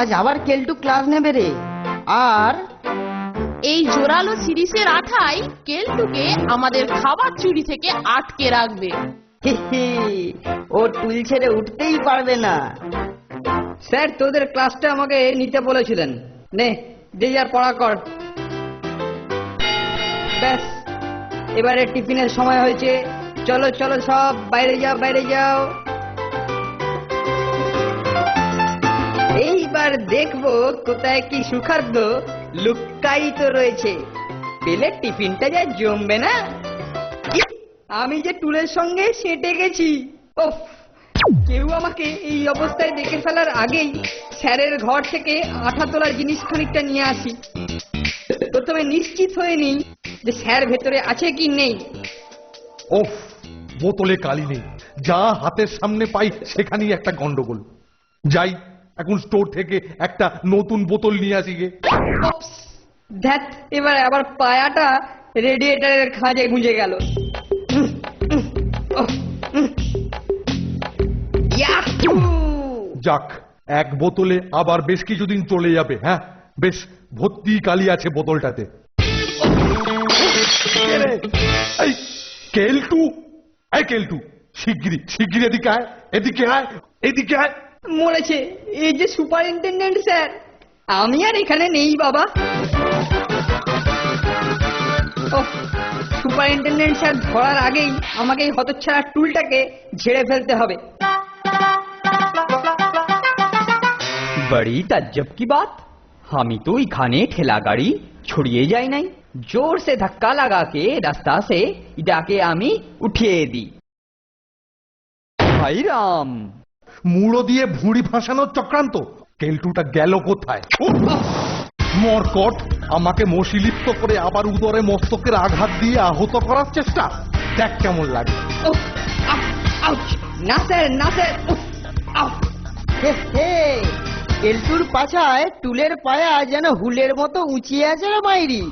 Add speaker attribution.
Speaker 1: আজ আবার কেলটু ক্লাস নেবে রে। আর
Speaker 2: এই জোরালো সিরিজের আঠাই কেলটুকে আমাদের খাবার চুরি থেকে আটকে রাখবে।
Speaker 1: ও টুল ছেড়ে উঠতেই পারবে না।
Speaker 3: স্যার তোদের ক্লাসটা আমাকে নিতে বলেছিলেন, নে যে যার পড়া কর। ব্যাস এবারে টিফিনের সময় হয়েছে, চলো চলো সব বাইরে যাও বাইরে যাও। এইবার দেখবো কোথায় কি সুখাদ্য লুকায়িত রয়েছে, পেলে টিফিনটা যা জমবে না। আমি যে টুলের সঙ্গে সেটে গেছি। ওফ, কেউ আমাকে এই অবস্থায় দেখে ফেলার আগেই স্যারের ঘর থেকে আঠা তোলার জিনিস খানিকটা নিয়ে আসি। প্রথমে নিশ্চিত হয়ে নিই যে স্যার ভেতরে আছে কি নেই।
Speaker 4: ওফ, বোতলে কালি নেই, যা হাতের সামনে পাই সেখানেই একটা গন্ডগোল। যাই এখন স্টোর থেকে একটা নতুন বোতল নিয়ে আসি গে।
Speaker 3: ধ্যাত, এবার আবার পায়াটা রেডিয়েটারের খাঁজে গুঁজে গেল।
Speaker 4: যাক, এক বোতলে আবার বেশ কিছুদিন চলে যাবে। হ্যাঁ, বেশ ভর্তি কালি আছে বোতলটাতে। এই কেলটু, এই কেলটু, শিগগিরি শিগগিরি এদিকে আয়, এদিকে আয়, এদিকে আয়।
Speaker 3: মরেছে, এই যে সুপারিনটেন্ডেন্ট স্যার, আমি আর এখানে নেই বাবা। সুপারিনটেন্ডেন্ট স্যার ধরার আগেই আমাকে এই হতচ্ছাড়া টুলটাকে ঝেড়ে ফেলতে হবে।
Speaker 5: बड़ी ताज्जुब की बात, हामी तो इखाने ठेला गाड़ी छुड़िए जाए नहीं, जोर से धक्का लगा के रास्ता से इटाके आमी उठिए दी। भाई राम,
Speaker 4: মুড়ো দিয়ে ভুঁড়ি ভাসানোর চক্রান্ত। কেলটুটা গেল কোথায়? মরকট আমাকে মশিলিপ্ত করে আবার উদরে মস্তকের আঘাত দিয়ে আহত করার চেষ্টা। দেখ কেমন লাগে।
Speaker 3: না স্যার, না স্যার।
Speaker 1: কেলটুর পাছায় টুলের পায়া যেন হুলের মতো উঁচিয়ে আছে রে মাইরি।